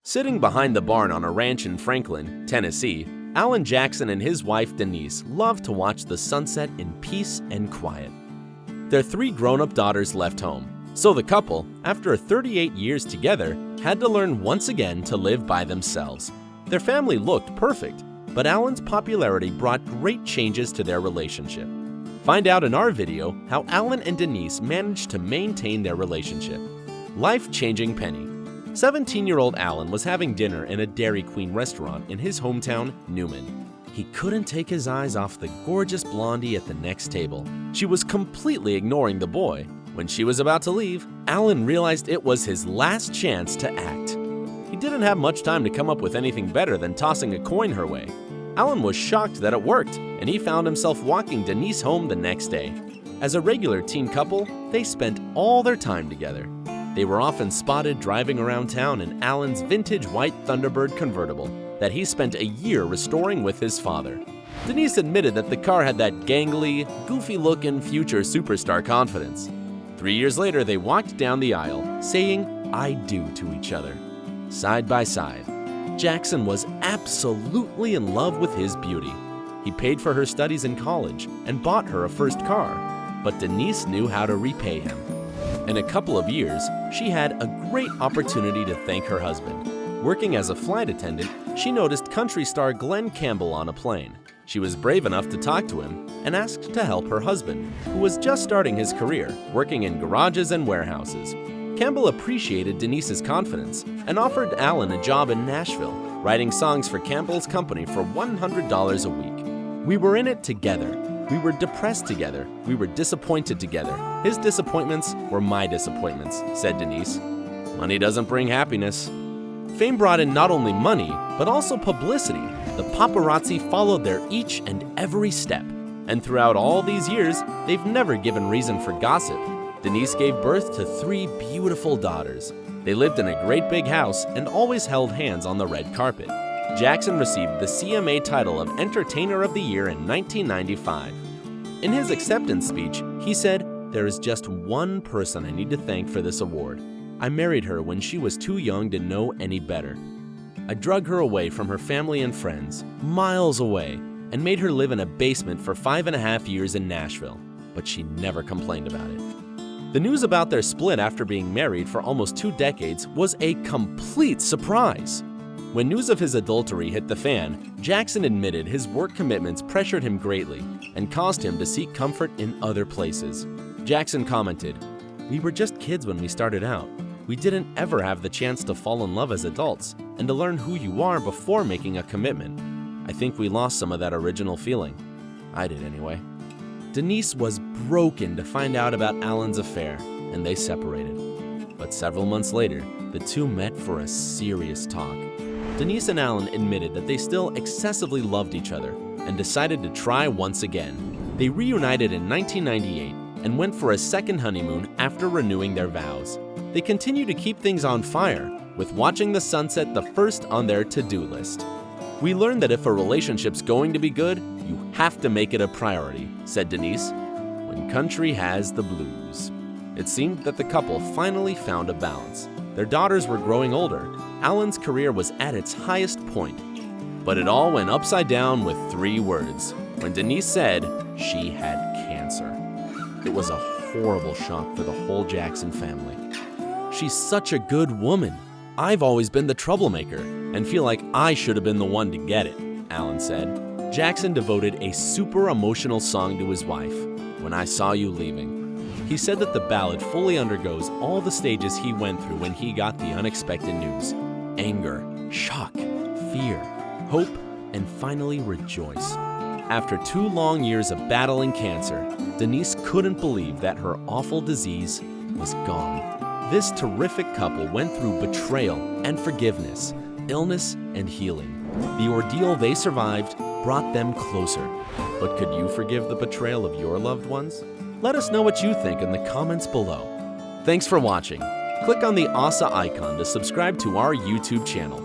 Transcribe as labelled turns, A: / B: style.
A: Sitting behind the barn on a ranch in Franklin, Tennessee, Alan Jackson and his wife Denise love to watch the sunset in peace and quiet. Their 3 grown-up daughters left home, so the couple, after 38 years together, had to learn once again to live by themselves. Their family looked perfect, but Alan's popularity brought great changes to their relationship. Find out in our video how Alan and Denise managed to maintain their relationship. Life-changing penny. 17-year-old Alan was having dinner in a Dairy Queen restaurant in his hometown, Newman. He couldn't take his eyes off the gorgeous blondie at the next table. She was completely ignoring the boy. When she was about to leave, Alan realized it was his last chance to act. He didn't have much time to come up with anything better than tossing a coin her way. Alan was shocked that it worked, and he found himself walking Denise home the next day. As a regular teen couple, they spent all their time together. They were often spotted driving around town in Alan's vintage white Thunderbird convertible that he spent a year restoring with his father. Denise admitted that the car had that gangly, goofy-looking future superstar confidence. 3 years later, they walked down the aisle, saying "I do" to each other. Side by side, Jackson was absolutely in love with his beauty. He paid for her studies in college and bought her a first car, but Denise knew how to repay him. In a couple of years, she had a great opportunity to thank her husband. Working as a flight attendant, she noticed country star Glenn Campbell on a plane. She was brave enough to talk to him and asked to help her husband, who was just starting his career, working in garages and warehouses. Campbell appreciated Denise's confidence and offered Alan a job in Nashville, writing songs for Campbell's company for $100 a week. We were in it together. We were depressed together. We were disappointed together. His disappointments were my disappointments, said Denise. Money doesn't bring happiness. Fame brought in not only money, but also publicity. The paparazzi followed their each and every step. And throughout all these years, they've never given reason for gossip. Denise gave birth to 3 beautiful daughters. They lived in a great big house and always held hands on the red carpet. Jackson received the CMA title of Entertainer of the Year in 1995. In his acceptance speech, he said, "There is just one person I need to thank for this award. I married her when she was too young to know any better. I drug her away from her family and friends, miles away, and made her live in a basement for 5.5 years in Nashville, but she never complained about it." The news about their split after being married for almost 2 decades was a complete surprise. When news of his adultery hit the fan, Jackson admitted his work commitments pressured him greatly and caused him to seek comfort in other places. Jackson commented, "We were just kids when we started out. We didn't ever have the chance to fall in love as adults and to learn who you are before making a commitment. I think we lost some of that original feeling. I did anyway." Denise was broken to find out about Alan's affair, and they separated. But several months later, the two met for a serious talk. Denise and Alan admitted that they still excessively loved each other and decided to try once again. They reunited in 1998 and went for a second honeymoon after renewing their vows. They continue to keep things on fire, with watching the sunset the first on their to-do list. "We learned that if a relationship's going to be good, you have to make it a priority," said Denise, "when country has the blues." It seemed that the couple finally found a balance. Their daughters were growing older. Alan's career was at its highest point. But it all went upside down with 3 words, when Denise said she had cancer. It was a horrible shock for the whole Jackson family. "She's such a good woman. I've always been the troublemaker and feel like I should have been the one to get it," Alan said. Jackson devoted a super emotional song to his wife, "When I Saw You Leaving." He said that the ballad fully undergoes all the stages he went through when he got the unexpected news: anger, shock, fear, hope, and finally rejoice. After 2 long years of battling cancer, Denise couldn't believe that her awful disease was gone. This terrific couple went through betrayal and forgiveness, illness and healing. The ordeal they survived brought them closer. But could you forgive the betrayal of your loved ones? Let us know what you think in the comments below. Thanks for watching. Click on the OSSA icon to subscribe to our YouTube channel.